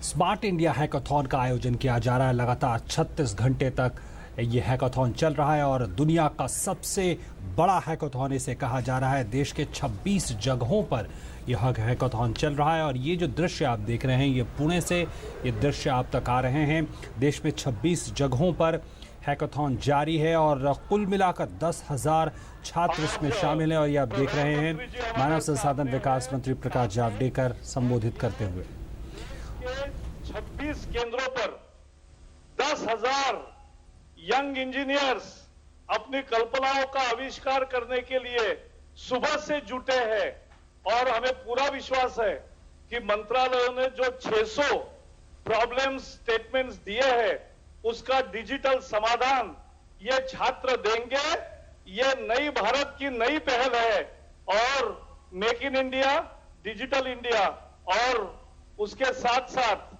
Smart India hackathon का आयोजन किया जा रहा है। लगातार 36 घंटे तक ये हैकाथॉन चल रहा है और दुनिया का सबसे बड़ा हैकाथॉन इसे कहा जा रहा है। देश के 26 जगहों पर यह हैकाथॉन चल रहा है और ये जो दृश्य आप देख रहे हैं ये पुणे से ये दृश्य आप तक आ रहे हैं। देश में 26 जगहों पर हैकाथॉन जारी है और कुल मिलाकर 10,000 छात्र इसमें शामिल हैं। और ये आप देख रहे हैं मानव संसाधन विकास मंत्री प्रकाश जावड़ेकर संबोधित करते हुए। 26 केंद्रों पर 10,000 यंग इंजीनियर्स अपनी कल्पनाओं का आविष्कार करने के लिए सुबह से जुटे हैं और हमें पूरा विश्वास है कि मंत्रालयों ने जो 600 प्रॉब्लम स्टेटमेंट्स दिए हैं उसका डिजिटल समाधान ये छात्र देंगे। ये नई भारत की नई पहल है और make in India, digital India और उसके साथ साथ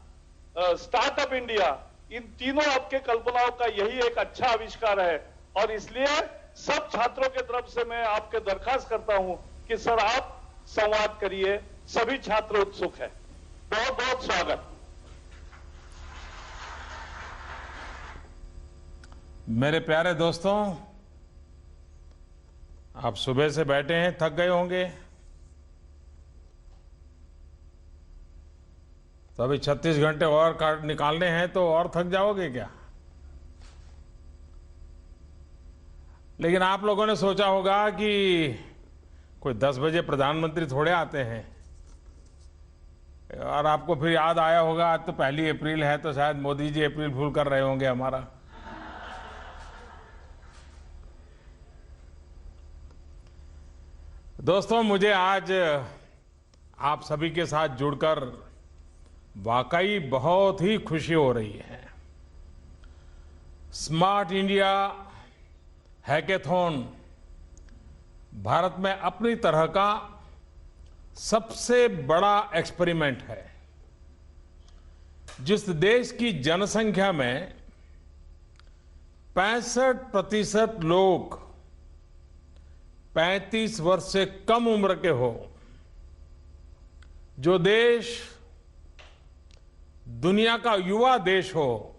स्टार्टअप इंडिया, इन तीनों आपके कल्पनाओं का यही एक अच्छा आविष्कार है। और इसलिए सब छात्रों की तरफ से मैं आपके दरखास्त करता हूं कि सर आप संवाद करिए। सभी छात्र उत्सुक हैं। बहुत बहुत स्वागत। मेरे प्यारे दोस्तों, आप सुबह से बैठे हैं, थक गए होंगे, तो अभी 36 घंटे और निकालने हैं तो और थक जाओगे क्या? लेकिन आप लोगों ने सोचा होगा कि कोई 10 बजे प्रधानमंत्री थोड़े आते हैं और आपको फिर याद आया होगा आज तो 1 अप्रैल है तो शायद मोदी जी अप्रैल फूल कर रहे होंगे हमारा। दोस्तों, मुझे आज आप सभी के साथ जुड़कर वाकई बहुत ही खुशी हो रही है। स्मार्ट इंडिया हैकाथॉन भारत में अपनी तरह का सबसे बड़ा एक्सपेरिमेंट है। जिस देश की जनसंख्या में 65% लोग 35 वर्ष से कम उम्र के हो, जो देश दुनिया का युवा देश हो,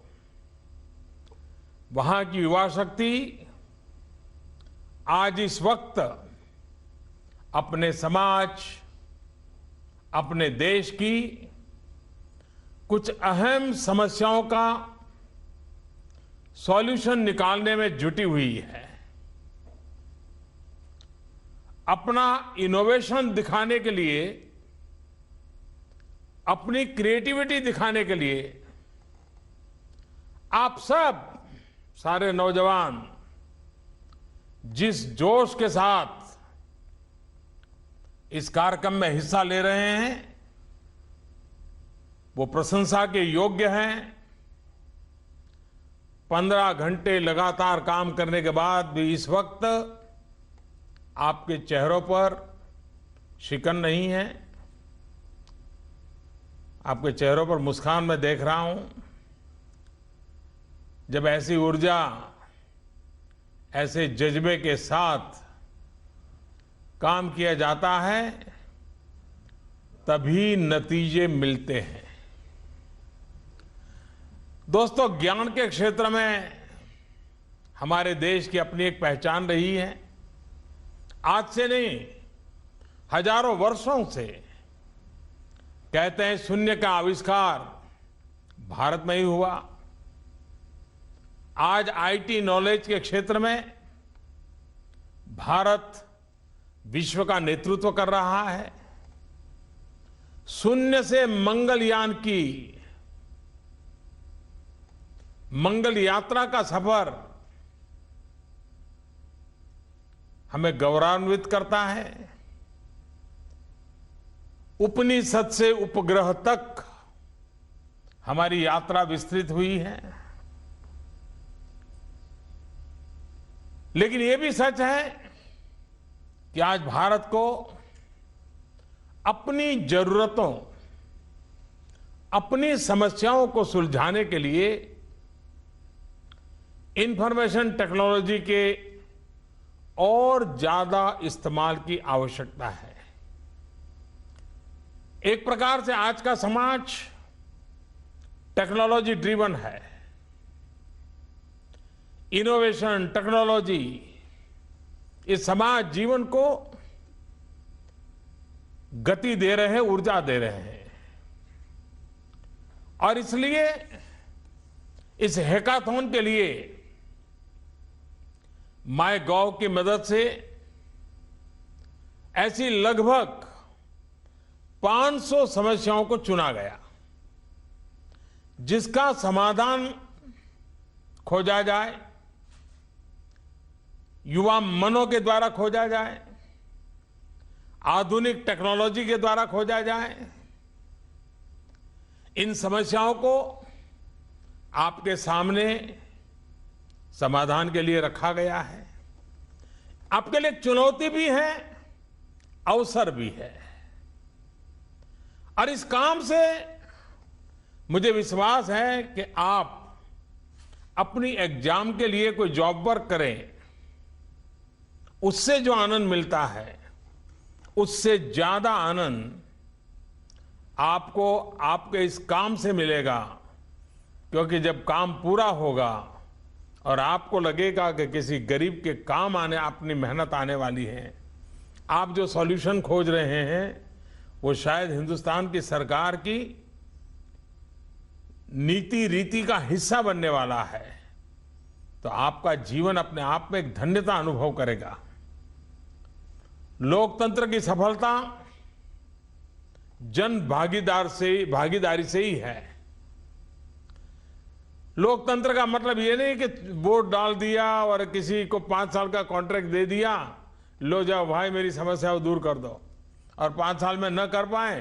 वहां की युवा शक्ति आज इस वक्त अपने समाज, अपने देश की कुछ अहम समस्याओं का सॉल्यूशन निकालने में जुटी हुई है। अपना इनोवेशन दिखाने के लिए, अपनी क्रिएटिविटी दिखाने के लिए आप सब सारे नौजवान जिस जोश के साथ इस कार्यक्रम में हिस्सा ले रहे हैं वो प्रशंसा के योग्य हैं। 15 घंटे लगातार काम करने के बाद भी इस वक्त आपके चेहरों पर शिकन नहीं है, आपके चेहरों पर मुस्कान मैं देख रहा हूं। जब ऐसी ऊर्जा, ऐसे जज्बे के साथ काम किया जाता है तभी नतीजे मिलते हैं। दोस्तों, ज्ञान के क्षेत्र में हमारे देश की अपनी एक पहचान रही है। आज से नहीं, हजारों वर्षों से कहते हैं शून्य का आविष्कार भारत में ही हुआ। आज आईटी नॉलेज के क्षेत्र में भारत विश्व का नेतृत्व कर रहा है। शून्य से मंगलयान की मंगल यात्रा का सफर हमें गौरवान्वित करता है। उपनिषद से उपग्रह तक हमारी यात्रा विस्तृत हुई है। लेकिन यह भी सच है कि आज भारत को अपनी जरूरतों, अपनी समस्याओं को सुलझाने के लिए इंफॉर्मेशन टेक्नोलॉजी के और ज्यादा इस्तेमाल की आवश्यकता है। एक प्रकार से आज का समाज टेक्नोलॉजी ड्रिवन है। इनोवेशन, टेक्नोलॉजी इस समाज जीवन को गति दे रहे हैं, ऊर्जा दे रहे हैं। और इसलिए इस हैकाथॉन के लिए माईगॉव की मदद से ऐसी लगभग 500 समस्याओं को चुना गया, जिसका समाधान खोजा जाए, युवा मनों के द्वारा खोजा जाए, आधुनिक टेक्नोलॉजी के द्वारा खोजा जाए। इन समस्याओं को आपके सामने समाधान के लिए रखा गया है। आपके लिए चुनौती भी है, अवसर भी है। और इस काम से मुझे विश्वास है कि आप अपनी एग्जाम के लिए कोई जॉब वर्क करें, उससे जो आनंद मिलता है, उससे ज्यादा आनंद आपको आपके इस काम से मिलेगा। क्योंकि जब काम पूरा होगा और आपको लगेगा कि किसी गरीब के काम आने, अपनी मेहनत आने वाली है, आप जो सॉल्यूशन खोज रहे हैं वो शायद हिंदुस्तान की सरकार की नीति रीति का हिस्सा बनने वाला है, तो आपका जीवन अपने आप में एक धन्यता अनुभव करेगा। लोकतंत्र की सफलता जन भागीदारी से ही है। लोकतंत्र का मतलब ये नहीं कि वोट डाल दिया और किसी को 5 साल का कॉन्ट्रैक्ट दे दिया, लो जाओ भाई मेरी समस्या को दूर कर दो, और 5 साल में न कर पाए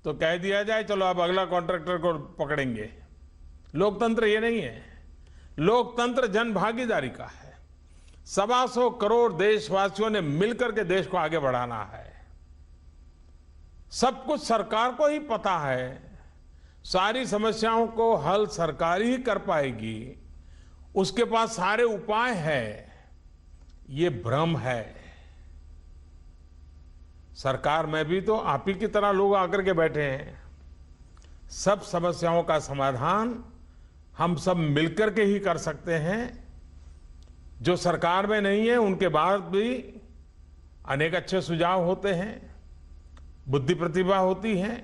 तो कह दिया जाए चलो अब अगला कॉन्ट्रैक्टर को पकड़ेंगे। लोकतंत्र ये नहीं है। लोकतंत्र जन भागीदारी का है। 125 करोड़ देशवासियों ने मिलकर के देश को आगे बढ़ाना है। सब कुछ सरकार को ही पता है, सारी समस्याओं को हल सरकार ही कर पाएगी, उसके पास सारे उपाय हैं, ये भ्रम है। सरकार में भी तो आप ही की तरह लोग आकर के बैठे हैं। सब समस्याओं का समाधान हम सब मिलकर के ही कर सकते हैं। जो सरकार में नहीं है उनके बाद भी अनेक अच्छे सुझाव होते हैं, बुद्धि प्रतिभा होती है,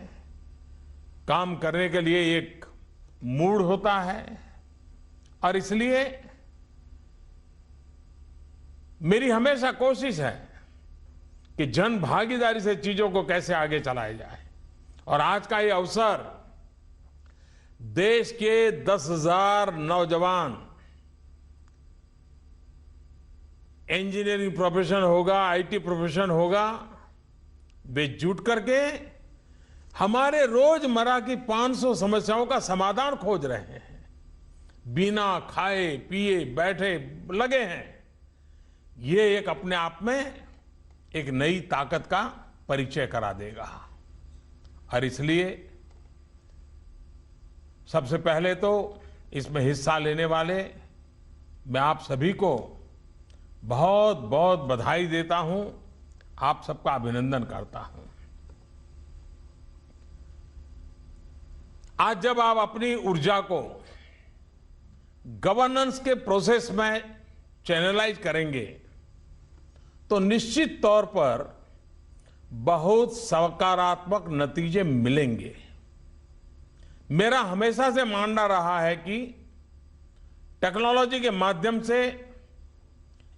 काम करने के लिए एक मूड होता है। और इसलिए मेरी हमेशा कोशिश है कि जन भागीदारी से चीजों को कैसे आगे चलाया जाए। और आज का ये अवसर देश के 10,000 नौजवान, इंजीनियरिंग प्रोफेशन होगा, आईटी प्रोफेशन होगा, वे जुट करके हमारे रोजमर्रा की 500 समस्याओं का समाधान खोज रहे हैं। बिना खाए पिए बैठे लगे हैं। ये एक अपने आप में एक नई ताकत का परिचय करा देगा। और इसलिए सबसे पहले तो इसमें हिस्सा लेने वाले मैं आप सभी को बहुत बहुत बधाई देता हूं, आप सबका अभिनंदन करता हूं। आज जब आप अपनी ऊर्जा को गवर्नेंस के प्रोसेस में चैनलाइज करेंगे तो निश्चित तौर पर बहुत सकारात्मक नतीजे मिलेंगे। मेरा हमेशा से मानना रहा है कि टेक्नोलॉजी के माध्यम से,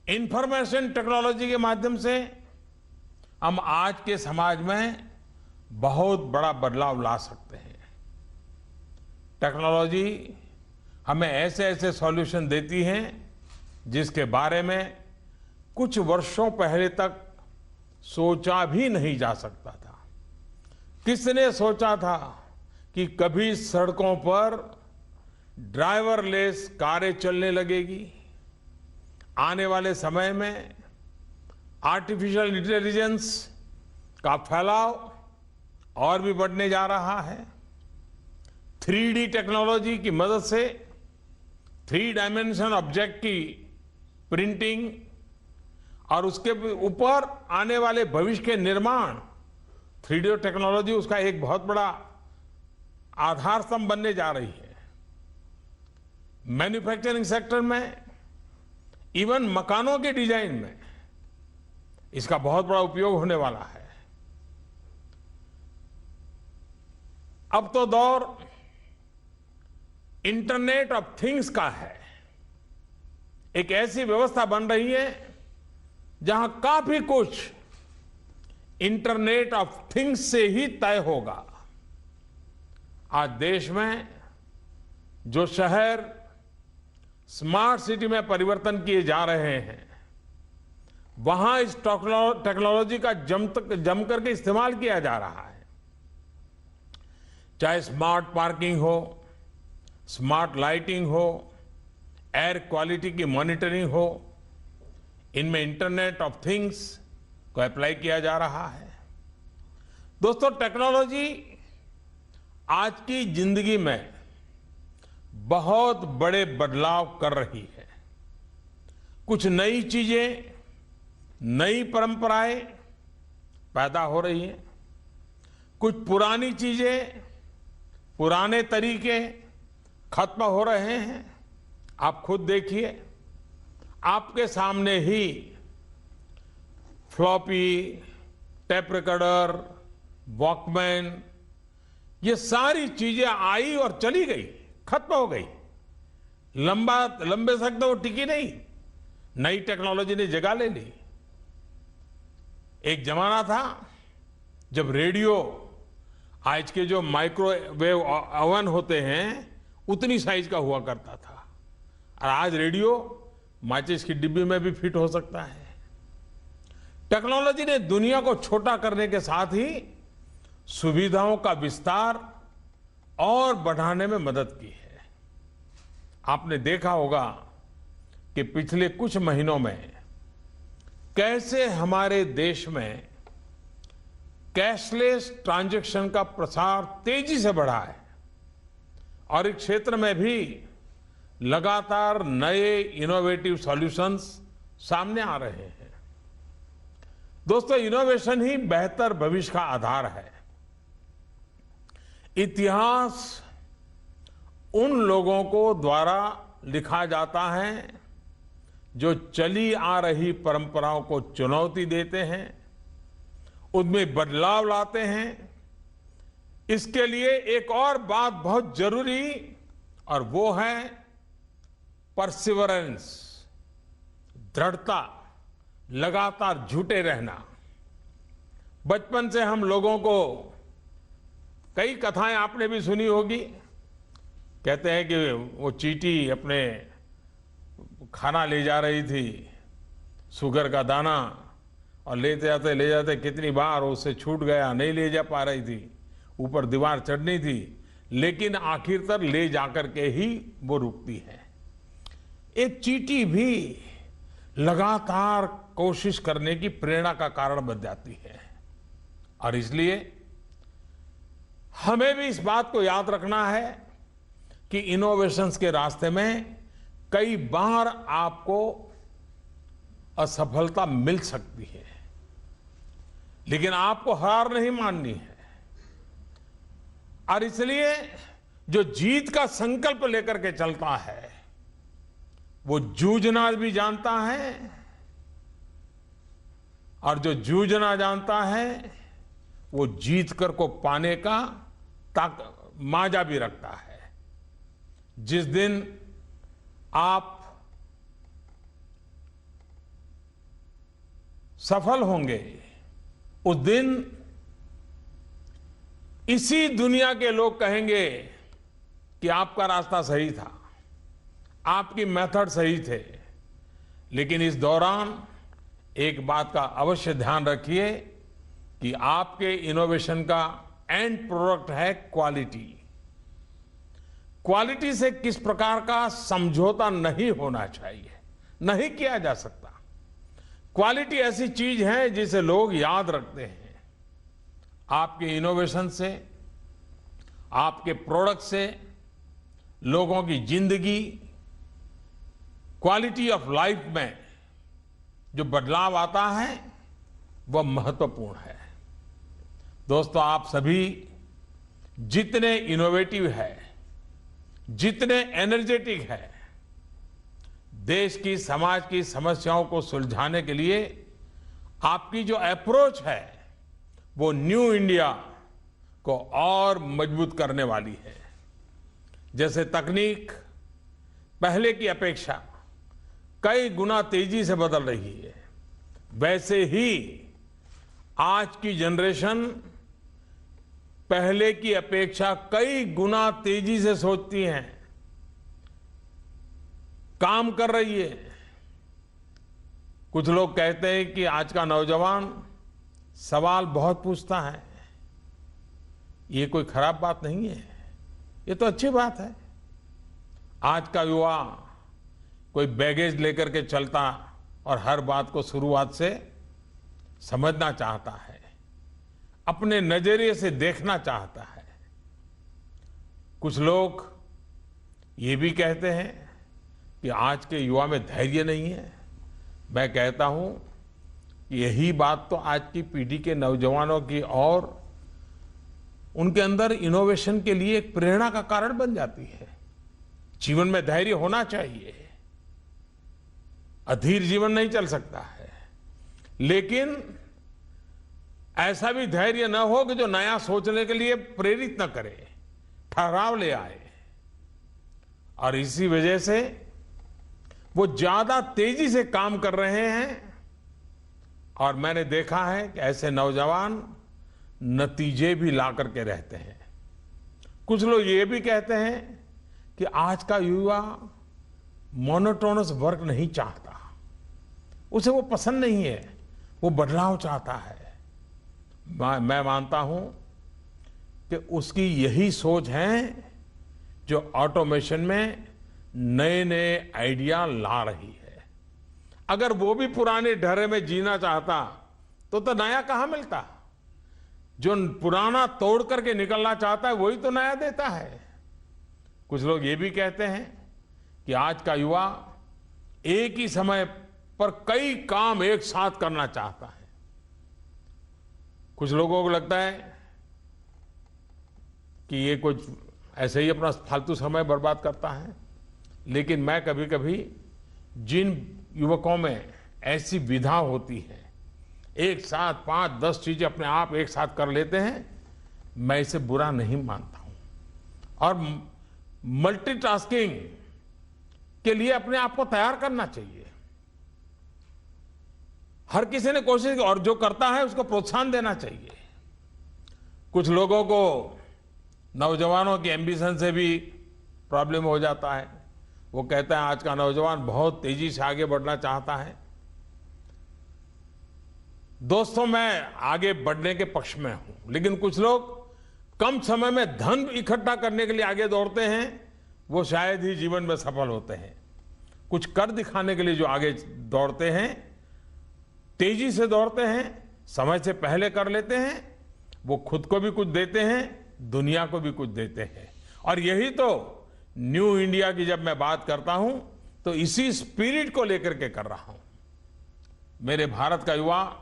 इंफॉर्मेशन टेक्नोलॉजी के माध्यम से हम आज के समाज में बहुत बड़ा बदलाव ला सकते हैं। टेक्नोलॉजी हमें ऐसे ऐसे सॉल्यूशन देती है जिसके बारे में कुछ वर्षों पहले तक सोचा भी नहीं जा सकता था। किसने सोचा था कि कभी सड़कों पर ड्राइवरलेस कारें चलने लगेगी। आने वाले समय में आर्टिफिशियल इंटेलिजेंस का फैलाव और भी बढ़ने जा रहा है। 3D टेक्नोलॉजी की मदद से 3 डायमेंशन ऑब्जेक्ट की प्रिंटिंग और उसके ऊपर आने वाले भविष्य के निर्माण, 3D टेक्नोलॉजी उसका एक बहुत बड़ा आधार स्तंभ बनने जा रही है। मैन्युफैक्चरिंग सेक्टर में, इवन मकानों के डिजाइन में इसका बहुत बड़ा उपयोग होने वाला है। अब तो दौर इंटरनेट ऑफ थिंग्स का है। एक ऐसी व्यवस्था बन रही है जहां काफी कुछ इंटरनेट ऑफ थिंग्स से ही तय होगा। आज देश में जो शहर स्मार्ट सिटी में परिवर्तन किए जा रहे हैं, वहां इस टेक्नोलॉजी का जम करके इस्तेमाल किया जा रहा है। चाहे स्मार्ट पार्किंग हो, स्मार्ट लाइटिंग हो, एयर क्वालिटी की मॉनिटरिंग हो, इनमें इंटरनेट ऑफ थिंग्स को अप्लाई किया जा रहा है। दोस्तों, टेक्नोलॉजी आज की जिंदगी में बहुत बड़े बदलाव कर रही है। कुछ नई चीजें, नई परंपराएं पैदा हो रही हैं। कुछ पुरानी चीजें, पुराने तरीके खत्म हो रहे हैं। आप खुद देखिए, आपके सामने ही फ्लॉपी, टेप रिकॉर्डर, वॉकमैन, ये सारी चीजें आई और चली गई, खत्म हो गई। लंबे समय तक वो टिकी नहीं, नई टेक्नोलॉजी ने जगह ले ली। एक जमाना था जब रेडियो, आज के जो माइक्रोवेव ओवन होते हैं उतनी साइज का हुआ करता था, और आज रेडियो माचिस की डिब्बी में भी फिट हो सकता है। टेक्नोलॉजी ने दुनिया को छोटा करने के साथ ही सुविधाओं का विस्तार और बढ़ाने में मदद की है। आपने देखा होगा कि पिछले कुछ महीनों में कैसे हमारे देश में कैशलेस ट्रांजैक्शन का प्रसार तेजी से बढ़ा है, और इस क्षेत्र में भी लगातार नए इनोवेटिव सॉल्यूशंस सामने आ रहे हैं। दोस्तों, इनोवेशन ही बेहतर भविष्य का आधार है। इतिहास उन लोगों को द्वारा लिखा जाता है जो चली आ रही परंपराओं को चुनौती देते हैं, उनमें बदलाव लाते हैं। इसके लिए एक और बात बहुत जरूरी, और वो है परसिवरेंस, दृढ़ता, लगातार जुटे रहना। बचपन से हम लोगों को कई कथाएं आपने भी सुनी होगी। कहते हैं कि वो चींटी अपने खाना ले जा रही थी, शुगर का दाना, और ले जाते कितनी बार उससे छूट गया, नहीं ले जा पा रही थी, ऊपर दीवार चढ़नी थी, लेकिन आखिर तक ले जाकर के ही वो रुकती है। एक चींटी भी लगातार कोशिश करने की प्रेरणा का कारण बन जाती है, और इसलिए हमें भी इस बात को याद रखना है कि इनोवेशंस के रास्ते में कई बार आपको असफलता मिल सकती है, लेकिन आपको हार नहीं माननी है। और इसलिए जो जीत का संकल्प लेकर के चलता है, वो जूझना भी जानता है, और जो जूझना जानता है वो जीत कर को पाने का मांझा भी रखता है। जिस दिन आप सफल होंगे, उस दिन इसी दुनिया के लोग कहेंगे कि आपका रास्ता सही था, आपकी मेथड सही थे। लेकिन इस दौरान एक बात का अवश्य ध्यान रखिए कि आपके इनोवेशन का एंड प्रोडक्ट है क्वालिटी। क्वालिटी से किस प्रकार का समझौता नहीं होना चाहिए, नहीं किया जा सकता। क्वालिटी ऐसी चीज है जिसे लोग याद रखते हैं। आपके इनोवेशन से, आपके प्रोडक्ट से लोगों की जिंदगी, क्वालिटी ऑफ लाइफ में जो बदलाव आता है वह महत्वपूर्ण है। दोस्तों, आप सभी जितने इनोवेटिव है, जितने एनर्जेटिक है, देश की, समाज की समस्याओं को सुलझाने के लिए आपकी जो अप्रोच है वो न्यू इंडिया को और मजबूत करने वाली है। जैसे तकनीक पहले की अपेक्षा कई गुना तेजी से बदल रही है, वैसे ही आज की जनरेशन पहले की अपेक्षा कई गुना तेजी से सोचती है, काम कर रही है। कुछ लोग कहते हैं कि आज का नौजवान सवाल बहुत पूछता है। ये कोई खराब बात नहीं है, ये तो अच्छी बात है। आज का युवा कोई बैगेज लेकर के चलता और हर बात को शुरुआत से समझना चाहता है, अपने नजरिए से देखना चाहता है। कुछ लोग ये भी कहते हैं कि आज के युवा में धैर्य नहीं है। मैं कहता हूं कि यही बात तो आज की पीढ़ी के नौजवानों की और उनके अंदर इनोवेशन के लिए एक प्रेरणा का कारण बन जाती है। जीवन में धैर्य होना चाहिए, अधीर जीवन नहीं चल सकता है, लेकिन ऐसा भी धैर्य न हो कि जो नया सोचने के लिए प्रेरित न करे, ठहराव ले आए। और इसी वजह से वो ज्यादा तेजी से काम कर रहे हैं। और मैंने देखा है कि ऐसे नौजवान नतीजे भी ला करके रहते हैं। कुछ लोग ये भी कहते हैं कि आज का युवा मोनोटोनस वर्क नहीं चाहता, उसे वो पसंद नहीं है, वो बदलाव चाहता है। मैं मानता हूं कि उसकी यही सोच है जो ऑटोमेशन में नए नए आइडिया ला रही है। अगर वो भी पुराने ढर्रे में जीना चाहता तो नया कहां मिलता। जो पुराना तोड़ करके निकलना चाहता है वही तो नया देता है। कुछ लोग ये भी कहते हैं कि आज का युवा एक ही समय पर कई काम एक साथ करना चाहता है। कुछ लोगों को लगता है कि ये कुछ ऐसे ही अपना फालतू समय बर्बाद करता है, लेकिन मैं कभी कभी जिन युवकों में ऐसी विधा होती है, एक साथ 5-10 चीजें अपने आप एक साथ कर लेते हैं, मैं इसे बुरा नहीं मानता हूं। और मल्टीटास्किंग के लिए अपने आप को तैयार करना चाहिए। हर किसी ने कोशिश की और जो करता है उसको प्रोत्साहन देना चाहिए। कुछ लोगों को नौजवानों की एम्बिशन से भी प्रॉब्लम हो जाता है। वो कहता है आज का नौजवान बहुत तेजी से आगे बढ़ना चाहता है। दोस्तों, मैं आगे बढ़ने के पक्ष में हूं, लेकिन कुछ लोग कम समय में धन इकट्ठा करने के लिए आगे दौड़ते हैं, वो शायद ही जीवन में सफल होते हैं। कुछ कर दिखाने के लिए जो आगे दौड़ते हैं, तेजी से दौड़ते हैं, समय से पहले कर लेते हैं, वो खुद को भी कुछ देते हैं, दुनिया को भी कुछ देते हैं। और यही तो न्यू इंडिया की जब मैं बात करता हूं तो इसी स्पिरिट को लेकर के कर रहा हूं। मेरे भारत का युवा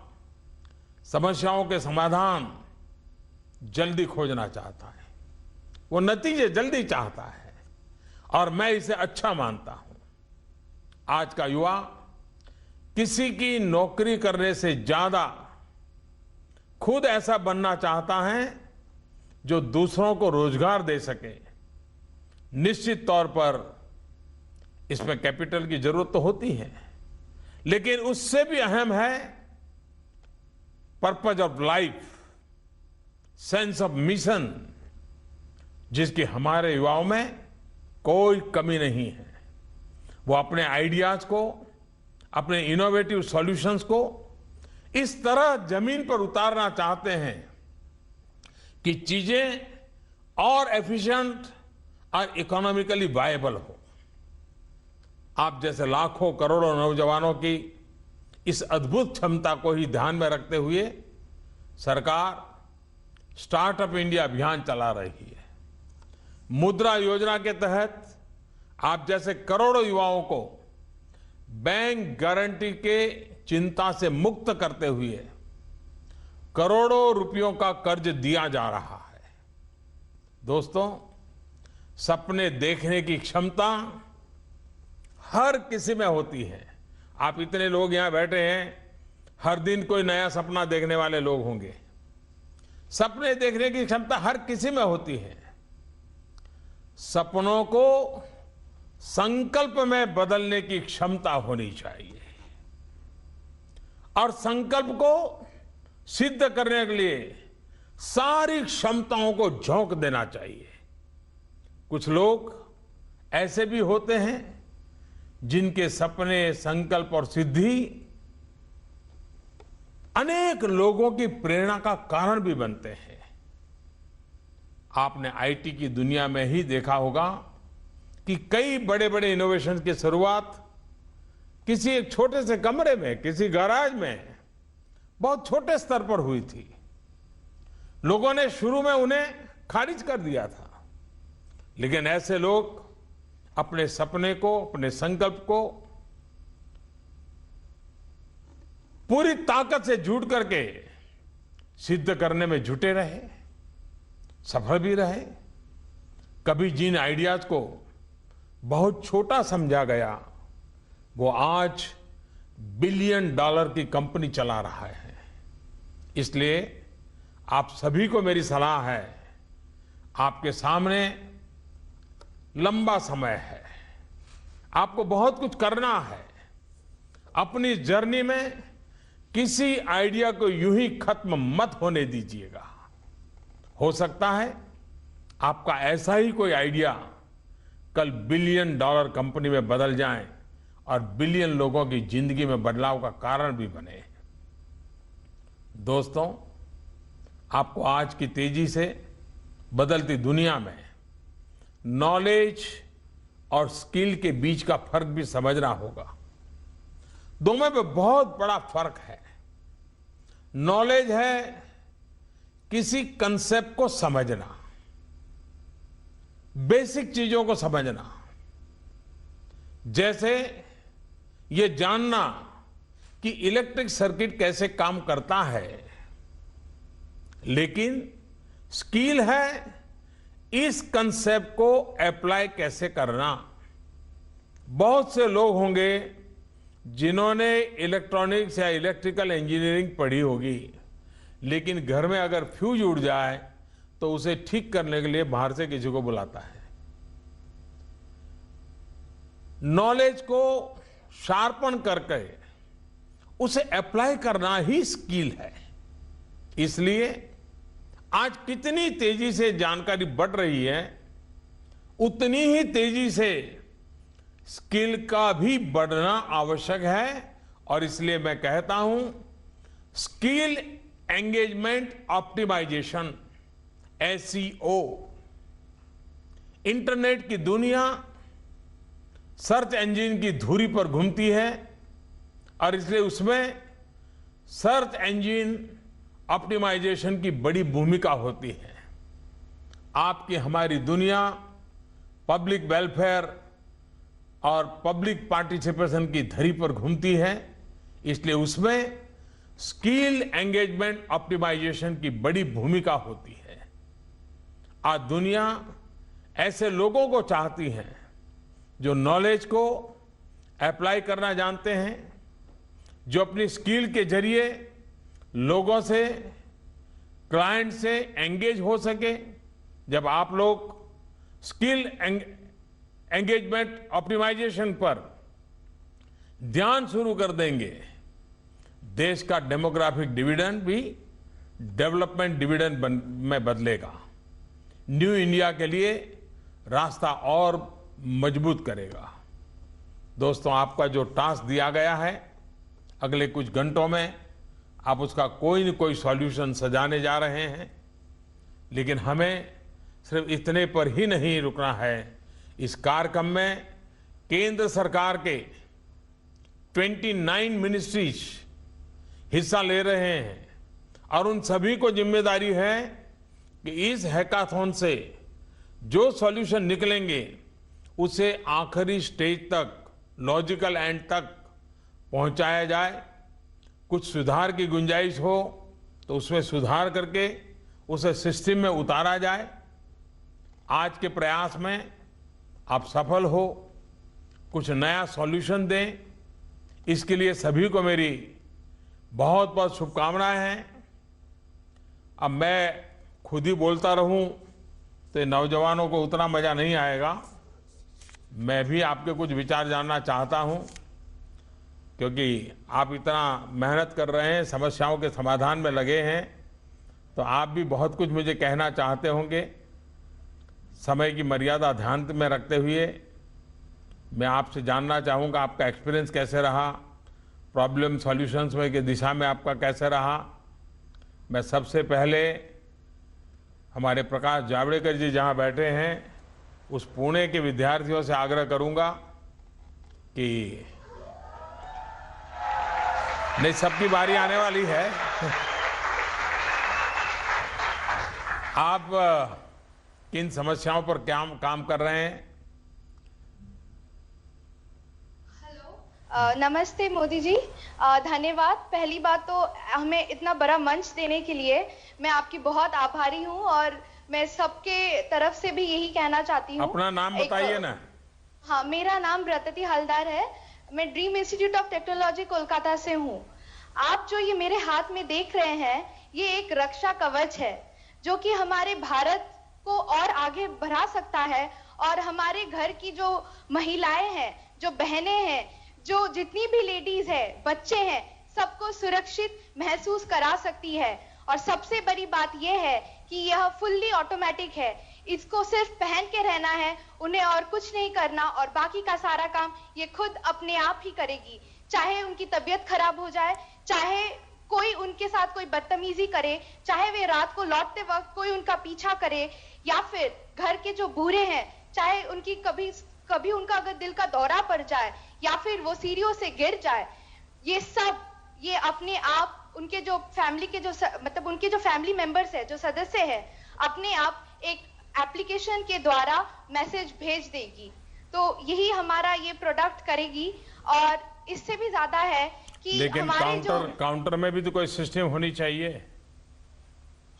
समस्याओं के समाधान जल्दी खोजना चाहता है, वो नतीजे जल्दी चाहता है, और मैं इसे अच्छा मानता हूं। आज का युवा किसी की नौकरी करने से ज्यादा खुद ऐसा बनना चाहता है जो दूसरों को रोजगार दे सके। निश्चित तौर पर इसमें कैपिटल की जरूरत तो होती है, लेकिन उससे भी अहम है purpose of life, sense of mission, जिसकी हमारे युवाओं में कोई कमी नहीं है। वो अपने आइडियाज को, अपने इनोवेटिव सॉल्यूशंस को इस तरह जमीन पर उतारना चाहते हैं कि चीजें और एफिशिएंट और इकोनॉमिकली वायबल हो। आप जैसे लाखों करोड़ों नौजवानों की इस अद्भुत क्षमता को ही ध्यान में रखते हुए सरकार स्टार्टअप इंडिया अभियान चला रही है। मुद्रा योजना के तहत आप जैसे करोड़ों युवाओं को बैंक गारंटी के चिंता से मुक्त करते हुए करोड़ों रुपयों का कर्ज दिया जा रहा है। दोस्तों, सपने देखने की क्षमता हर किसी में होती है। आप इतने लोग यहां बैठे हैं, हर दिन कोई नया सपना देखने वाले लोग होंगे। सपने देखने की क्षमता हर किसी में होती है। सपनों को संकल्प में बदलने की क्षमता होनी चाहिए और संकल्प को सिद्ध करने के लिए सारी क्षमताओं को झोंक देना चाहिए। कुछ लोग ऐसे भी होते हैं जिनके सपने, संकल्प और सिद्धि अनेक लोगों की प्रेरणा का कारण भी बनते हैं। आपने आईटी की दुनिया में ही देखा होगा कि कई बड़े बड़े इनोवेशन की शुरुआत किसी एक छोटे से कमरे में, किसी गैराज में, बहुत छोटे स्तर पर हुई थी। लोगों ने शुरू में उन्हें खारिज कर दिया था, लेकिन ऐसे लोग अपने सपने को, अपने संकल्प को पूरी ताकत से जुट करके सिद्ध करने में जुटे रहे, सफल भी रहे। कभी जिन आइडियाज को बहुत छोटा समझा गया, वो आज $1 बिलियन की कंपनी चला रहा है। इसलिए आप सभी को मेरी सलाह है, आपके सामने लंबा समय है, आपको बहुत कुछ करना है। अपनी जर्नी में किसी आइडिया को यूं ही खत्म मत होने दीजिएगा। हो सकता है आपका ऐसा ही कोई आइडिया कल $1 बिलियन कंपनी में बदल जाए और बिलियन लोगों की जिंदगी में बदलाव का कारण भी बने। दोस्तों, आपको आज की तेजी से बदलती दुनिया में नॉलेज और स्किल के बीच का फर्क भी समझना होगा। दोनों में बहुत बड़ा फर्क है। नॉलेज है किसी कंसेप्ट को समझना, बेसिक चीजों को समझना, जैसे ये जानना कि इलेक्ट्रिक सर्किट कैसे काम करता है। लेकिन स्किल है इस कंसेप्ट को अप्लाई कैसे करना। बहुत से लोग होंगे जिन्होंने इलेक्ट्रॉनिक्स या इलेक्ट्रिकल इंजीनियरिंग पढ़ी होगी, लेकिन घर में अगर फ्यूज उड़ जाए तो उसे ठीक करने के लिए बाहर से किसी को बुलाता है। नॉलेज को शार्पन करके उसे अप्लाई करना ही स्किल है। इसलिए आज कितनी तेजी से जानकारी बढ़ रही है, उतनी ही तेजी से स्किल का भी बढ़ना आवश्यक है। और इसलिए मैं कहता हूं, skill engagement optimisation, SEO। Internet की दुनिया सर्च इंजन की धुरी पर घूमती है और इसलिए उसमें सर्च इंजन ऑप्टिमाइजेशन की बड़ी भूमिका होती है। आपकी हमारी दुनिया पब्लिक वेलफेयर और पब्लिक पार्टिसिपेशन की धरी पर घूमती है, इसलिए उसमें स्किल एंगेजमेंट ऑप्टिमाइजेशन की बड़ी भूमिका होती है। आज दुनिया ऐसे लोगों को चाहती है जो नॉलेज को अप्लाई करना जानते हैं, जो अपनी स्किल के जरिए लोगों से, क्लाइंट से एंगेज हो सके। जब आप लोग स्किल एंगेजमेंट ऑप्टिमाइजेशन पर ध्यान शुरू कर देंगे, देश का डेमोग्राफिक डिविडेंड भी डेवलपमेंट डिविडेंड में बदलेगा, न्यू इंडिया के लिए रास्ता और मजबूत करेगा। दोस्तों, आपका जो टास्क दिया गया है, अगले कुछ घंटों में आप उसका कोई न कोई सॉल्यूशन सजाने जा रहे हैं, लेकिन हमें सिर्फ इतने पर ही नहीं रुकना है। इस कार्यक्रम में केंद्र सरकार के 29 मिनिस्ट्रीज हिस्सा ले रहे हैं और उन सभी को जिम्मेदारी है कि इस हैकाथॉन से जो सॉल्यूशन निकलेंगे उसे आखिरी स्टेज तक, लॉजिकल एंड तक पहुंचाया जाए। कुछ सुधार की गुंजाइश हो तो उसमें सुधार करके उसे सिस्टम में उतारा जाए। आज के प्रयास में आप सफल हो, कुछ नया सॉल्यूशन दें, इसके लिए सभी को मेरी बहुत बहुत शुभकामनाएं हैं। अब मैं खुद ही बोलता रहूं तो नौजवानों को उतना मजा नहीं आएगा। मैं भी आपके कुछ विचार जानना चाहता हूं, क्योंकि आप इतना मेहनत कर रहे हैं, समस्याओं के समाधान में लगे हैं, तो आप भी बहुत कुछ मुझे कहना चाहते होंगे। समय की मर्यादा ध्यान में रखते हुए मैं आपसे जानना चाहूँगा आपका एक्सपीरियंस कैसे रहा, प्रॉब्लम सॉल्यूशंस में की दिशा में आपका कैसे रहा। मैं सबसे पहले हमारे प्रकाश जावड़ेकर जी जहाँ बैठे हैं उस पुणे के विद्यार्थियों से आग्रह करूँगा कि नहीं, सबकी बारी आने वाली है। आप किन समस्याओं पर क्या काम कर रहे हैं? नमस्ते मोदी जी, धन्यवाद। पहली बात तो हमें इतना बड़ा मंच देने के लिए मैं आपकी बहुत आभारी हूं, और मैं सबके तरफ से भी यही कहना चाहती हूं। अपना नाम बताइए ना। हाँ, मेरा नाम ब्रतती हलदार है। मैं dream institute of technology Kolkata से हूं। आप जो ये मेरे हाथ में देख रहे हैं, ये एक रक्षा कवच है जो कि हमारे भारत को और आगे बढ़ा सकता है, और हमारे घर की जो महिलाएं हैं, जो बहनें हैं, जो जितनी भी लेडीज है, बच्चे हैं, सबको सुरक्षित महसूस करा सकती है। और सबसे बड़ी बात यह है कि यह फुल्ली ऑटोमेटिक है। इसको सिर्फ पहन के रहना है, उन्हें और कुछ नहीं करना, और बाकी का सारा काम ये खुद अपने आप ही करेगी। चाहे उनकी तबीयत खराब हो जाए, चाहे कोई उनके साथ कोई बदतमीजी करे, चाहे वे रात को लौटते वक्त कोई उनका पीछा करे, या फिर घर के जो बूढ़े हैं, चाहे उनकी कभी उनका अगर दिल का दौरा पड़ जाए या फिर वो सीढ़ियों से गिर जाए, ये अपने आप उनके जो फैमिली के मतलब उनके जो फैमिली मेंबर्स है, जो सदस्य है, अपने आप एक एप्लीकेशन के द्वारा मैसेज भेज देगी। तो यही हमारा ये प्रोडक्ट करेगी, और इससे भी ज्यादा है कि लेकिन काउंटर में भी तो कोई सिस्टम होनी चाहिए।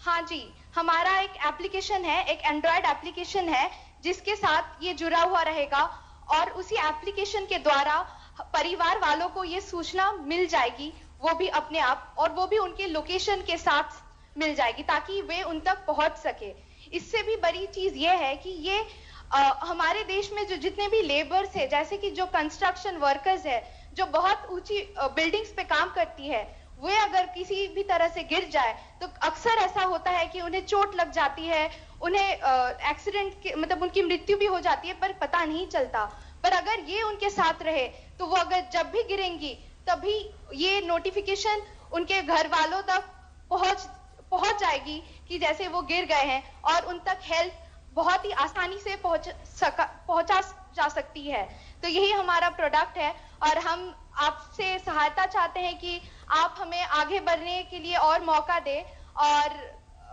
हाँ जी, हमारा एक एप्लीकेशन है, एक एंड्रॉयड एप्लीकेशन है जिसके साथ ये जुड़ा हुआ रहेगा, और उसी एप्लीकेशन के द्वारा परिवार वालों को ये सूचना मिल जाएगी, वो भी अपने आप, और वो भी उनके लोकेशन के साथ मिल जाएगी ताकि वे उन तक पहुंच सके। इससे भी बड़ी चीज ये है कि ये हमारे देश में जो जितने भी लेबर्स है, जैसे कि जो कंस्ट्रक्शन वर्कर्स है, जो बहुत ऊंची बिल्डिंग्स पे काम करती है, वे अगर किसी भी तरह से गिर जाए तो अक्सर ऐसा होता है कि उन्हें चोट लग जाती है, उन्हें एक्सीडेंट मतलब उनकी मृत्यु भी हो जाती है, पर पता नहीं चलता। पर अगर ये उनके साथ रहे तो वो अगर जब भी गिरेंगी तभी ये नोटिफिकेशन उनके घर वालों तक पहुंच जाएगी कि जैसे वो गिर गए हैं, और उन तक हेल्प बहुत ही आसानी से पहुंचा जा सकती है। तो यही हमारा प्रोडक्ट है, और हम आपसे सहायता चाहते हैं कि आप हमें आगे बढ़ने के लिए और मौका दें, और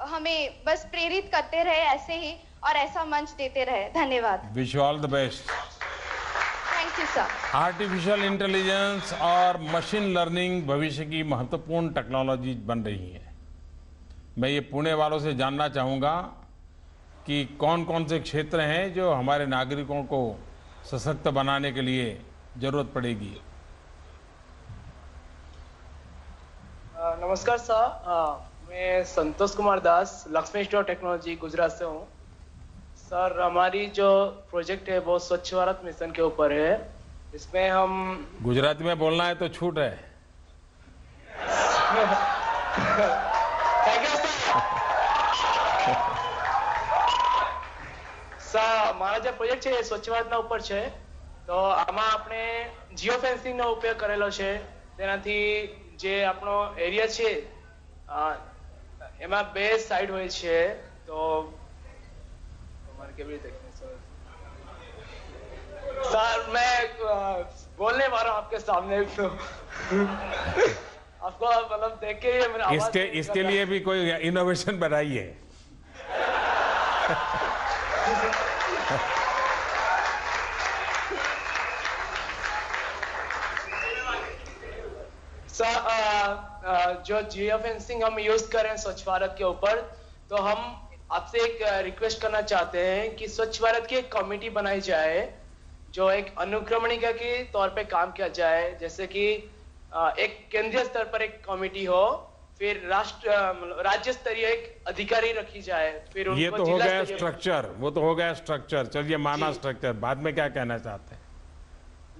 हमें बस प्रेरित करते रहे ऐसे ही, और ऐसा मंच देते रहे। धन्यवाद। Wish you all the best. Thank you sir. Artificial intelligence और मशीन लर्निंग भविष्य की महत्वपूर्ण टेक्नोलॉजी बन रही है। मैं ये पुणे वालों से जानना चाहूँगा कि कौन कौन से क्षेत्र हैं जो हमारे नागरिकों को सशक्त बनाने के लिए जरूरत पड़ेगी। नमस्कार सर, मैं Santosh Kumar Das, Lakshmi Institute of Technology Gujarat से हूँ। सर, हमारी जो प्रोजेक्ट है वो स्वच्छ भारत मिशन के ऊपर है। इसमें हम गुजराती में बोलना है तो छूट है। थैंक यू સર, મારા જે પ્રોજેક્ટ છે એ સ્વચ્છ ભારતના ઉપર છે। તો આમાં આપણે જીઓ ફેન્સિંગનો ઉપયોગ કરેલો છે। તેનાથી જે આપણો એરિયા છે એમાં બે સાઈડ હોય છે। તો તમારે કેવી રીતે સર, मैं बोलने वाला हूँ आपके सामने, तो आपको मतलब देख के मेरा आवाज इसके लिए भी कोई इनोवेशन बनाइए। जो जियो फेंसिंग हम यूज करें स्वच्छ भारत के ऊपर, तो हम आपसे एक रिक्वेस्ट करना चाहते हैं कि स्वच्छ भारत की एक कमेटी बनाई जाए जो एक अनुक्रमणिका के तौर पे काम किया जाए, जैसे कि एक केंद्रीय स्तर पर एक कमेटी हो, फिर राज्य स्तरीय एक अधिकारी रखी जाए, फिर उनको ये तो हो गया स्ट्रक्चर, वो तो हो गया स्ट्रक्चर। चलिए माना स्ट्रक्चर, बाद में क्या कहना चाहते हैं?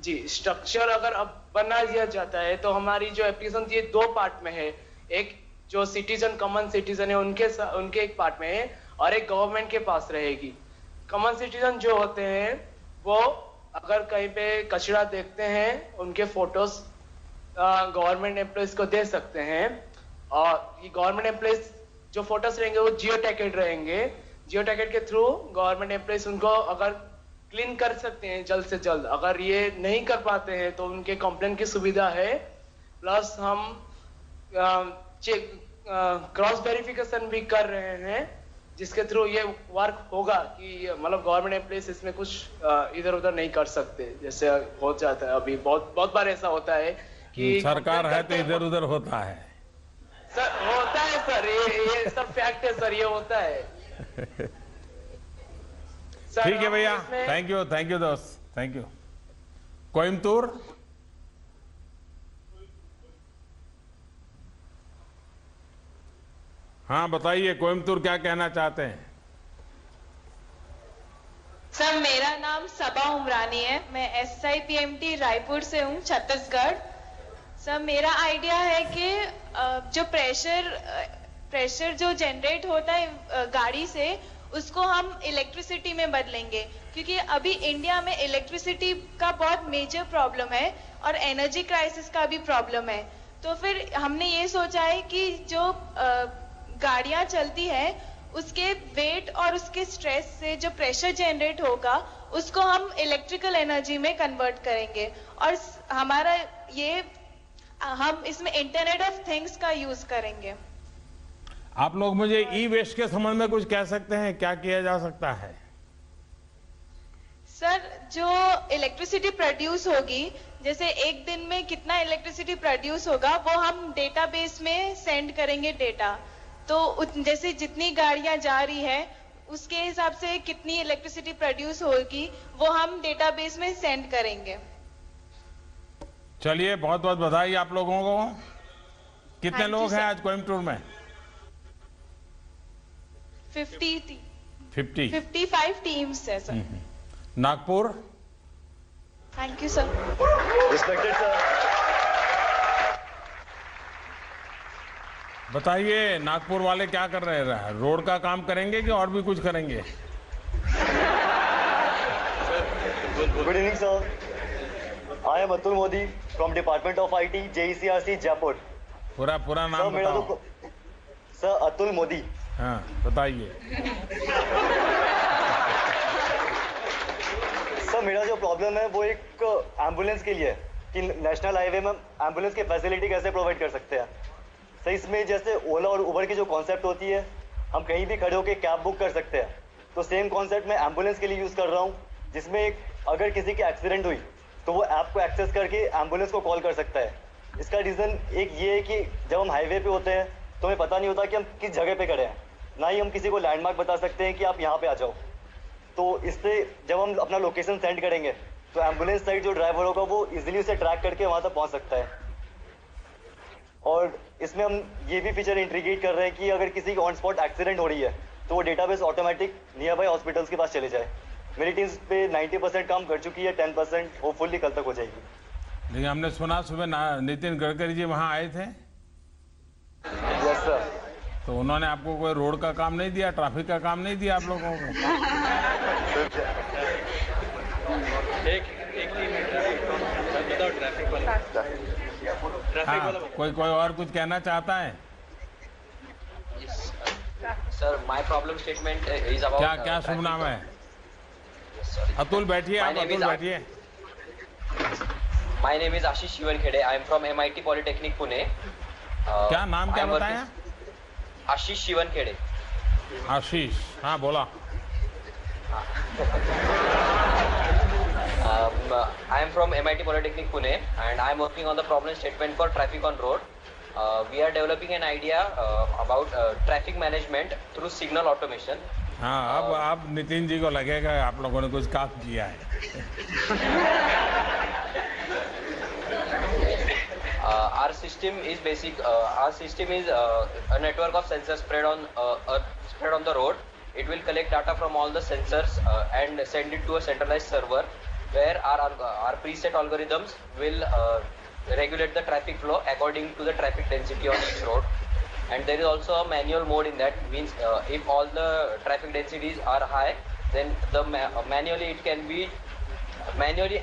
जी, स्ट्रक्चर अगर अब बना दिया जाता है तो हमारी जो एप्लीकेशन थी 2 पार्ट में है। एक जो सिटीजन, कॉमन सिटीजन है उनके एक पार्ट में है, और एक गवर्नमेंट के पास रहेगी। कॉमन सिटीजन जो होते हैं वो अगर कहीं पे कचरा देखते हैं, उनके फोटोज गवर्नमेंट एम्प्लॉइज को दे सकते हैं, और ये गवर्नमेंट एम्प्लॉइज जो फोटोज रहेंगे वो जियो टैगेड रहेंगे। जियो टैगेड के थ्रू गवर्नमेंट एम्प्लॉइज उनको अगर क्लीन कर सकते हैं जल्द से जल्द। अगर ये नहीं कर पाते हैं तो उनके कंप्लेंट की सुविधा है। प्लस हम क्रॉस वेरिफिकेशन भी कर रहे हैं, जिसके थ्रू ये वर्क होगा कि मतलब गवर्नमेंट एम्प्लॉइज इसमें कुछ इधर उधर नहीं कर सकते, जैसे हो जाता है अभी। बहुत बार ऐसा होता है कि सरकार है तो इधर उधर होता है सर, होता है सर, ये सब फैक्ट है सर, ये होता है। ठीक है भैया, थैंक यू दोस्त, थैंक यू। कोयम्बतूर, हाँ बताइए, कोयम्बतूर क्या कहना चाहते हैं? सर मेरा नाम सबा उमरानी है, मैं SIPMT रायपुर से हूँ, छत्तीसगढ़। सर मेरा आइडिया है कि जो प्रेशर जो जनरेट होता है गाड़ी से, उसको हम इलेक्ट्रिसिटी में बदलेंगे, क्योंकि अभी इंडिया में इलेक्ट्रिसिटी का बहुत मेजर प्रॉब्लम है और एनर्जी क्राइसिस का भी प्रॉब्लम है। तो फिर हमने ये सोचा है कि जो गाड़ियां चलती है उसके वेट और उसके स्ट्रेस से जो प्रेशर जनरेट होगा उसको हम इलेक्ट्रिकल एनर्जी में कन्वर्ट करेंगे, और हमारा ये हम इसमें इंटरनेट ऑफ थिंग्स का यूज करेंगे। आप लोग मुझे ई वेस्ट के संबंध में कुछ कह सकते हैं, क्या किया जा सकता है? सर जो इलेक्ट्रिसिटी प्रोड्यूस होगी, जैसे एक दिन में कितना इलेक्ट्रिसिटी प्रोड्यूस होगा वो हम डेटाबेस में सेंड करेंगे डेटा। तो जैसे जितनी गाड़ियां जा रही है उसके हिसाब से कितनी इलेक्ट्रिसिटी प्रोड्यूस होगी वो हम डेटाबेस में सेंड करेंगे। चलिए बहुत बहुत बधाई आप लोगों को। कितने लोग हैं आज कोयम्बतूर में? 55 टीम्स है sir. Nagpur? Thank you sir. Respected sir. बताइए नागपुर वाले क्या कर रहे हैं? रोड का काम करेंगे कि और भी कुछ करेंगे? Good evening sir, I am Atul Modi from department of IT JECRC Jaipur. पूरा नाम बताओ। सर अतुल मोदी। हाँ बताइए। सर मेरा जो प्रॉब्लम है वो एक एम्बुलेंस के लिए है कि नेशनल हाईवे में एम्बुलेंस की फैसिलिटी कैसे प्रोवाइड कर सकते हैं। सर इसमें जैसे ओला और उबर की जो कॉन्सेप्ट होती है, हम कहीं भी खड़े होकर कैब बुक कर सकते हैं, तो सेम कॉन्सेप्ट मैं एम्बुलेंस के लिए यूज़ कर रहा हूँ, जिसमें अगर किसी की एक्सीडेंट हुई तो वो ऐप को एक्सेस करके एम्बुलेंस को कॉल कर सकता है। इसका रीज़न एक ये है कि जब हम हाईवे पे होते हैं तो हमें पता नहीं होता कि हम किस जगह पे खड़े हैं, ना ही हम किसी को लैंडमार्क बता सकते हैं कि आप यहाँ पे आ जाओ। तो इससे जब हम अपना लोकेशन सेंड करेंगे तो एम्बुलेंस साइड जो ड्राइवर होगा वो इजीली उसे ट्रैक करके वहाँ तक पहुँच सकता है। और इसमें हम ये भी फीचर इंटीग्रेट कर रहे हैं कि अगर किसी की ऑन स्पॉट एक्सीडेंट हो रही है तो वो database automatic near by hospitals के पास चले जाए। मेरी टीम पे 90% काम कर चुकी है, 10% होपफुली कल तक हो जाएगी। लेकिन हमने सुना सुबह नितिन गडकरी जी वहाँ आए थे। Yes sir. तो उन्होंने आपको कोई रोड का काम नहीं दिया, ट्रैफिक का काम नहीं दिया आप लोगों को? हाँ, कोई और कुछ कहना चाहता है? Sir, my problem statement is about क्या शुभ नाम है? अतुल बैठिए, आप अतुल बैठिए। My name is Ashish Shivankhede. I am from MIT Polytechnic Pune. क्या नाम क्या बताया? आशीष शिवनखेड़े। आशीष, हाँ बोला। I am from MIT Polytechnic Pune and I am working on the problem statement for traffic on road. We are developing an idea about traffic management through signal automation. हाँ, अब नितिन जी को लगेगा आप लोगों ने कुछ काम किया है। Our system is a network of sensors spread on the road. It will collect data from all the sensors and send it to a centralized server, where our preset algorithms will regulate the traffic flow according to the traffic density on each road. And there is also a manual mode in that. Means if all the traffic densities are high, then the manually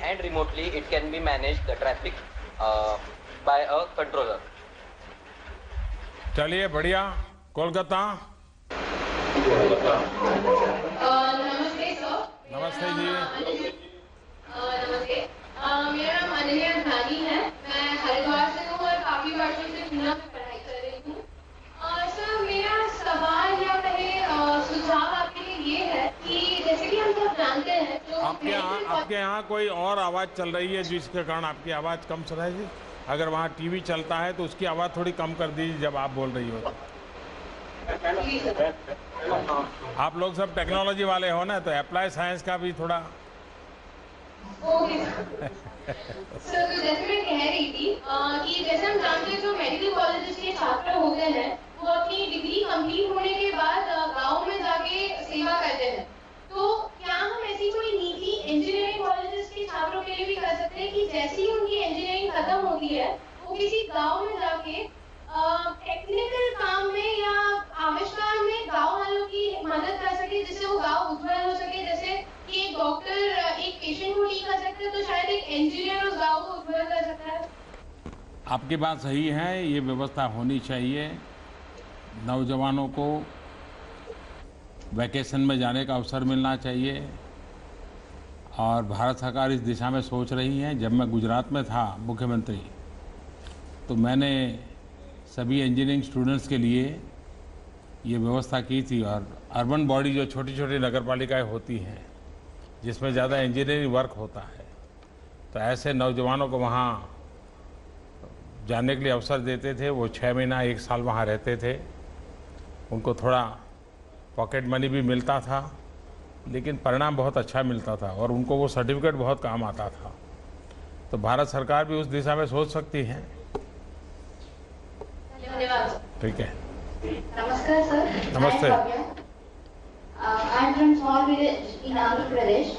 and remotely it can be managed the traffic by a controller. चलिए बढ़िया। कोलकाता। नमस्ते sir. नमस्ते जी। नमस्ते। मेरा नाम अनन्या धानी है। मैं हरिद्वार से हूँ और काफी वर्षों से पूना में पढ़ाई कर रही हूँ। सर मेरा सवाल या कहे सुझाव आपके लिए ये है कि जैसे कि हम सब जानते हैं तो आपके यहाँ कोई और आवाज चल रही है जिसके कारण आपकी आवाज कम सुनाई रहेगी। अगर वहाँ टीवी चलता है तो उसकी आवाज थोड़ी कम कर दीजिए जब आप बोल रही हो तो। आप लोग सब टेक्नोलॉजी वाले हो ना, तो अप्लाई साइंस का भी थोड़ा। ओके सर, तो जैसे मैं कह रही थी कि जैसे हम जानते हैं जो मेडिकल कॉलेजेस के छात्र होते हैं वो अपनी डिग्री कंप्लीट होने के बाद गांव में जाके सेवा करते हैं। तो क्या हम ऐसी कोई नीति इंजीनियरिंग कॉलेजेस के छात्रों के लिए भी कर सकते हैं कि जैसे ही उनकी इंजीनियरिंग खत्म होती है वो किसी गांव में जाके टेक्निकल काम में या आविष्कार में गांव वालों की मदद कर सके, जिससे वो गांव उज्जवल हो सके। जैसे कि एक डॉक्टर एक पेशेंट को ठीक कर सकता है तो शायद एक इंजीनियर उस गांव को उज्जवल कर सकता है। आपकी बात सही है, ये व्यवस्था होनी चाहिए। नौजवानों को वैकेशन में जाने का अवसर मिलना चाहिए और भारत सरकार इस दिशा में सोच रही है। जब मैं गुजरात में था मुख्यमंत्री तो मैंने सभी इंजीनियरिंग स्टूडेंट्स के लिए ये व्यवस्था की थी। और अर्बन बॉडी जो छोटी छोटी नगरपालिकाएं होती हैं जिसमें ज़्यादा इंजीनियरिंग वर्क होता है, तो ऐसे नौजवानों को वहाँ जाने के लिए अवसर देते थे। वो 6 महीना 1 साल वहाँ रहते थे, उनको थोड़ा पॉकेट मनी भी मिलता था लेकिन परिणाम बहुत अच्छा मिलता था और उनको वो सर्टिफिकेट बहुत काम आता था। तो भारत सरकार भी उस दिशा में सोच सकती है। धन्यवाद। ठीक है, नमस्कार सर। नमस्ते। I'm from small village in Andhra Pradesh.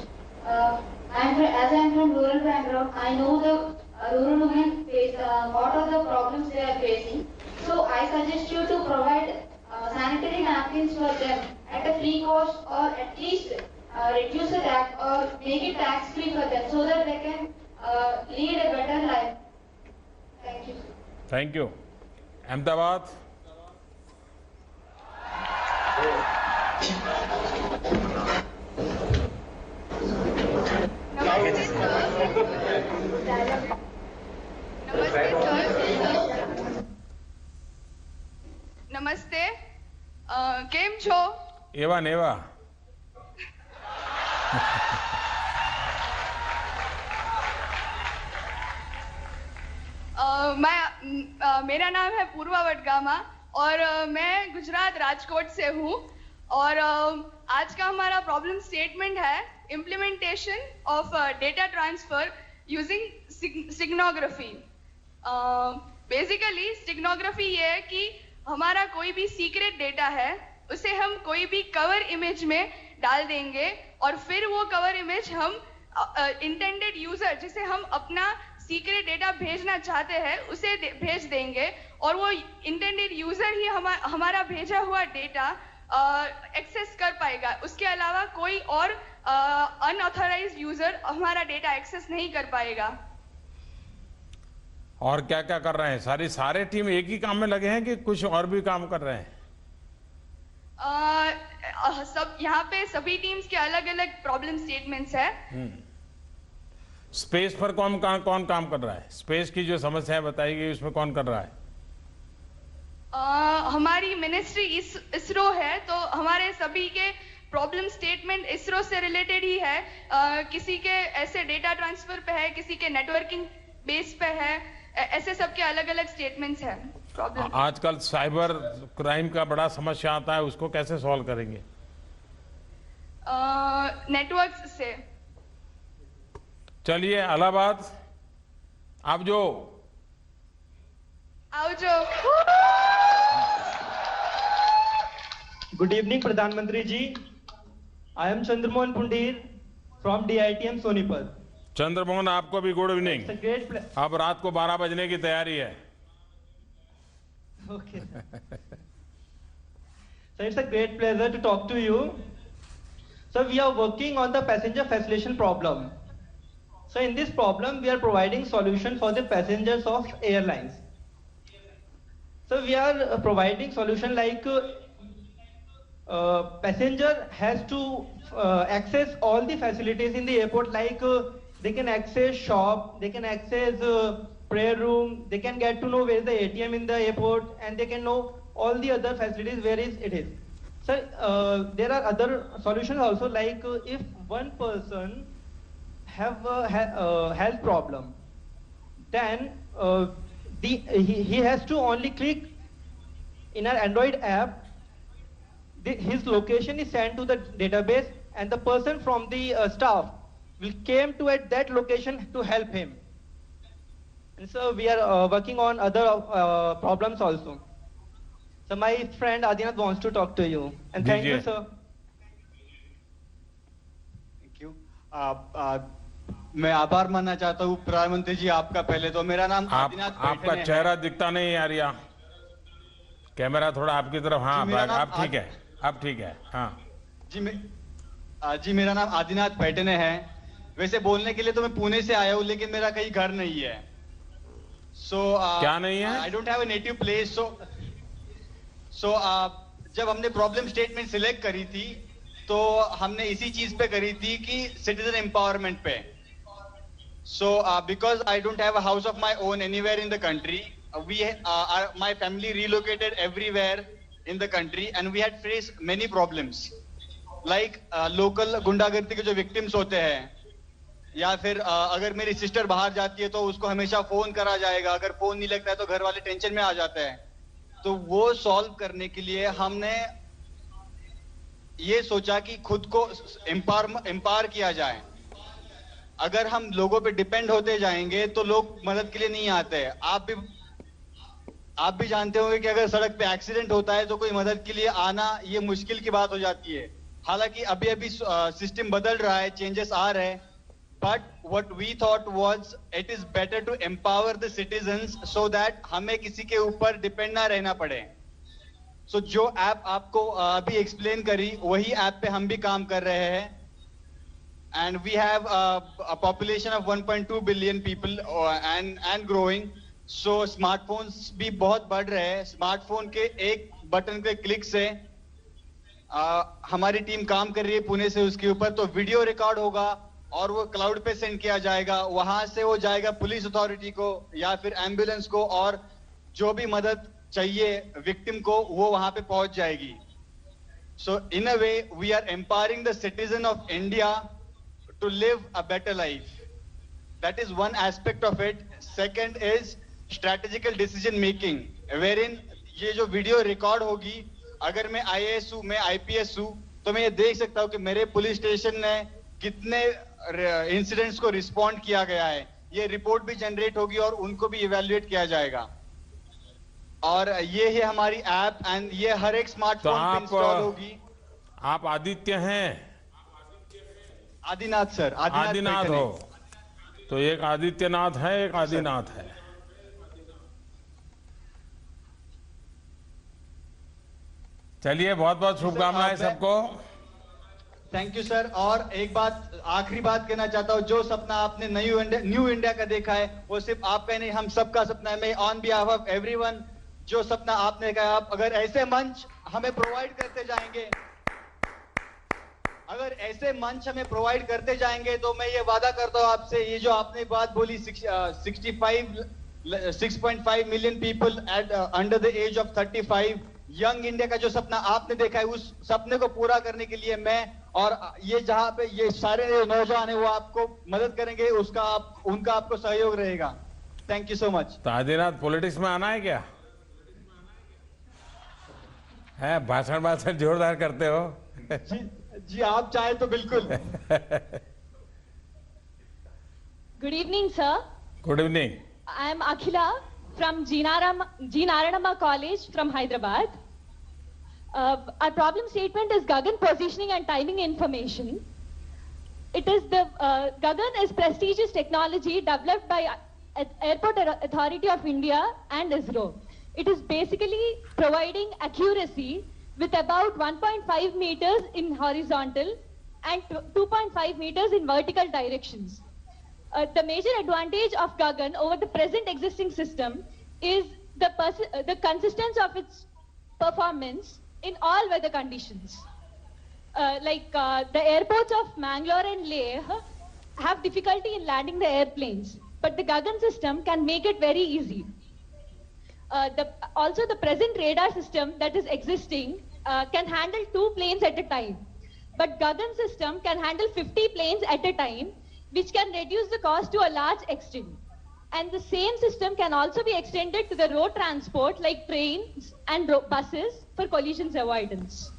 As I'm from rural background, I know the rural women face what are the problems they are facing. So I suggest you to provide sanitary napkins for them at a free cost, or at least reduce the tax or make it tax free for them so that they can lead a better life. Thank you. Thank you. Ahmedabad. नमस्ते, केम छो? एवा नेवा। मेरा नाम है पूर्वा वडगामा और मैं गुजरात राजकोट से हूँ। और आज का हमारा प्रॉब्लम स्टेटमेंट है implementation of data transfer using steganography. Basically steganography ये है कि हमारा कोई भी सीक्रेट डेटा है उसे हम कोई भी कवर इमेज में डाल देंगे और फिर वो कवर इमेज हम इंटेंडेड यूजर जिसे हम अपना सीक्रेट डेटा भेजना चाहते हैं उसे भेज देंगे और वो इंटेंडेड यूजर ही हमारा भेजा हुआ डेटा एक्सेस कर पाएगा। उसके अलावा कोई और अनऑथराइज्ड यूजर हमारा डेटा एक्सेस नहीं कर पाएगा। और क्या क्या कर रहे हैं? सारे टीम एक ही काम में लगे हैं कि कुछ और भी काम कर रहे हैं? सब यहाँ पे सभी टीम्स के अलग अलग प्रॉब्लम स्टेटमेंट्स है। स्पेस पर कौन काम कर रहा है? स्पेस की जो समस्या है बताई गई उसमें कौन कर रहा है? हमारी मिनिस्ट्री इसरो है तो हमारे सभी के प्रॉब्लम स्टेटमेंट इसरो से रिलेटेड ही है। किसी के ऐसे डेटा ट्रांसफर पे है, किसी के नेटवर्किंग बेस पे है, ऐसे सबके अलग अलग स्टेटमेंट्स हैं। प्रॉब्लम आजकल साइबर क्राइम का बड़ा समस्या आता है, उसको कैसे सॉल्व करेंगे? नेटवर्क्स से। चलिए इलाहाबाद, आप जो आओ जो। गुड इवनिंग प्रधानमंत्री ji, I am Chandramohan Pundir from DITM Sonipat. Chandramohan, आपको भी गुड इवनिंग। अब रात को 12 बजने की तैयारी है। Okay. So it's a great pleasure to talk to you. So we are working on the passenger facilitation problem. So in this problem, we are providing solution for the passengers of airlines. So we are providing solution like passenger has to access all the facilities in the airport, like they can access shop, they can access prayer room, they can get to know where is the ATM in the airport, and they can know all the other facilities where it is. So there are other solutions also, like if one person have a health problem, then he has to only click in an Android app, his location is sent to the database, and the person from the staff will came to at that location to help him. And so we are working on other problems also. So my friend Adinath wants to talk to you. And thank you, sir. Thank you. मैं आभार मानना चाहता हूँ प्रधानमंत्री जी आपका। पहले तो मेरा नाम आदिनाथ आपका चेहरा दिखता नहीं यार, या कैमरा थोड़ा आपकी तरफ। हाँ, आप ठीक है, अब ठीक है। हाँ जी, मेरा नाम आदिनाथ पैटने है। वैसे बोलने के लिए तो मैं पुणे से आया हूँ, लेकिन मेरा कहीं घर नहीं है। क्या नहीं है? I don't have a native place. So जब हमने प्रॉब्लम स्टेटमेंट सिलेक्ट करी थी, तो हमने इसी चीज पे करी थी कि सिटीजन एम्पावरमेंट पे। So because I don't have a house of my own anywhere in the country, my family relocated everywhere in the country, and we had faced many problems like local गुंडागर्दी के जो victims होते हैं, या फिर अगर मेरी सिस्टर बाहर जाती है तो उसको हमेशा फोन करा जाएगा, अगर फोन नहीं लगता है तो घर वाले टेंशन में आ जाते हैं। तो वो सॉल्व करने के लिए हमने ये सोचा कि खुद को एम्पावर किया जाए। अगर हम लोगों पे डिपेंड होते जाएंगे तो लोग मदद के लिए नहीं आते। आप भी जानते होंगे कि अगर सड़क पे एक्सीडेंट होता है तो कोई मदद के लिए आना ये मुश्किल की बात हो जाती है। हालांकि अभी सिस्टम बदल रहा है, चेंजेस आ रहे हैं, but what we thought was it is better to empower the citizens so that हमें किसी के ऊपर डिपेंड ना रहना पड़े। सो जो ऐप आपको अभी एक्सप्लेन करी, वही ऐप पे हम भी काम कर रहे हैं। And we have a population of 1.2 billion people and growing. So smartphones भी बहुत बढ़ रहे हैं। स्मार्टफोन के एक बटन के क्लिक से हमारी टीम काम कर रही है पुणे से उसके ऊपर। तो वीडियो रिकॉर्ड होगा और वो क्लाउड पे सेंड किया जाएगा, वहां से वो जाएगा पुलिस अथॉरिटी को या फिर एम्बुलेंस को, और जो भी मदद चाहिए विक्टिम को वो वहां पे पहुंच जाएगी। So in a way we are empowering the citizen of India to live a better life. That is one aspect of it. Second is strategical decision making, wherein ये जो वीडियो रिकॉर्ड होगी, अगर मैं IAS हूं, मैं IPS हूं, तो मैं ये देख सकता हूं कि मेरे पुलिस स्टेशन ने कितने इंसिडेंट्स को रिस्पॉन्ड किया गया है। ये रिपोर्ट भी जनरेट होगी और उनको भी इवैल्यूएट किया जाएगा। और ये है हमारी ऐप, एंड ये हर एक स्मार्टफोन पे इंस्टॉल होगी। आप आदित्य हैं? आदिनाथ सर, आदिनाथ हो तो एक आदित्यनाथ है, एक आदिनाथ है। चलिए, बहुत बहुत शुभकामनाएं सबको। Thank you sir. और एक बात, आखिरी बात कहना चाहता हूँ, जो सपना आपने न्यू इंडिया का देखा है वो सिर्फ आपका नहीं, हम सबका सपना है। मैं ऑन बिहाफ ऑफ एवरीवन, जो सपना आपने कहा, आप अगर ऐसे मंच हमें प्रोवाइड करते जाएंगे, अगर ऐसे मंच हमें प्रोवाइड करते जाएंगे, तो मैं ये वादा करता हूँ आपसे, ये जो आपने बात बोली 6.5 million people at under the age of 35, young India का जो सपना आपने देखा है, उस सपने को पूरा करने के लिए मैं और ये जहां पे ये सारे नौजवान है वो आपको मदद करेंगे, उनका आपको सहयोग रहेगा। Thank you so much. तो आदिनाथ, पॉलिटिक्स में आना है क्या? है भाषण जोरदार करते हो। जी आप चाहे तो बिल्कुल। Good evening, sir. Good evening. I am Akhila from G. Narayanamma College from Hyderabad. Our problem statement is Gagan positioning and timing information. It is the Gagan is prestigious technology developed by Airport Authority of India and ISRO. It is basically providing accuracy with about 1.5 meters in horizontal and 2.5 meters in vertical directions. The major advantage of Gagan over the present existing system is the consistency of its performance in all weather conditions. The airports of Mangalore and Leh have difficulty in landing the airplanes, but the Gagan system can make it very easy. Also, the present radar system that is existing can handle 2 planes at a time, but Gagan system can handle 50 planes at a time, which can reduce the cost to a large extent. And the same system can also be extended to the road transport like trains and buses for collisions avoidance.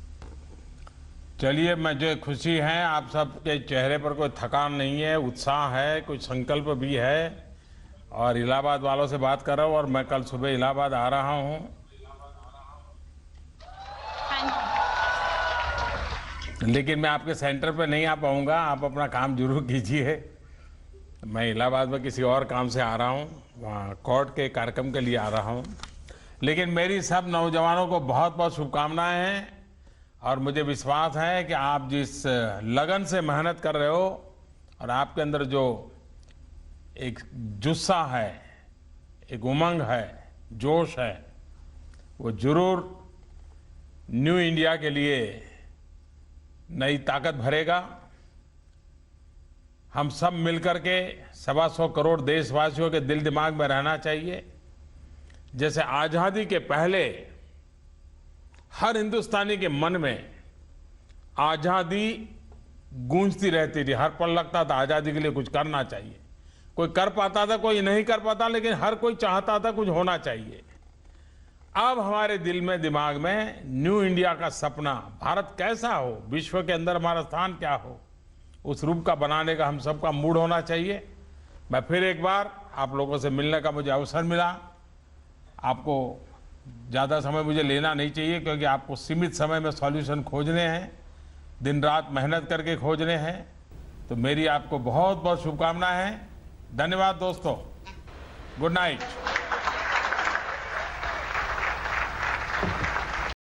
चलिए, मुझे खुशी है आप सबके चेहरे पर कोई थकान नहीं है, उत्साह है, कुछ संकल्प भी है। और इलाहाबाद वालों से बात कर रहा हूँ और मैं कल सुबह इलाहाबाद आ रहा हूँ। लेकिन मैं आपके सेंटर पे नहीं आ पाऊंगा, आप अपना काम जरूर कीजिए। मैं इलाहाबाद में किसी और काम से आ रहा हूँ, वहाँ कोर्ट के कार्यक्रम के लिए आ रहा हूँ। लेकिन मेरी सब नौजवानों को बहुत बहुत शुभकामनाएं हैं और मुझे विश्वास है कि आप जिस लगन से मेहनत कर रहे हो और आपके अंदर जो एक जुस्सा है, एक उमंग है, जोश है, वो जरूर न्यू इंडिया के लिए नई ताकत भरेगा। हम सब मिलकर के 125 करोड़ देशवासियों के दिल दिमाग में रहना चाहिए। जैसे आजादी के पहले हर हिंदुस्तानी के मन में आजादी गूंजती रहती थी, हर पल लगता था आजादी के लिए कुछ करना चाहिए। कोई कर पाता था, कोई नहीं कर पाता, लेकिन हर कोई चाहता था कुछ होना चाहिए। अब हमारे दिल में, दिमाग में न्यू इंडिया का सपना, भारत कैसा हो, विश्व के अंदर हमारा स्थान क्या हो, उस रूप का बनाने का हम सबका मूड होना चाहिए। मैं फिर एक बार आप लोगों से मिलने का मुझे अवसर मिला। आपको ज़्यादा समय मुझे लेना नहीं चाहिए क्योंकि आपको सीमित समय में सॉल्यूशन खोजने हैं, दिन रात मेहनत करके खोजने हैं। तो मेरी आपको बहुत बहुत शुभकामनाएं हैं। धन्यवाद दोस्तों, गुड नाइट।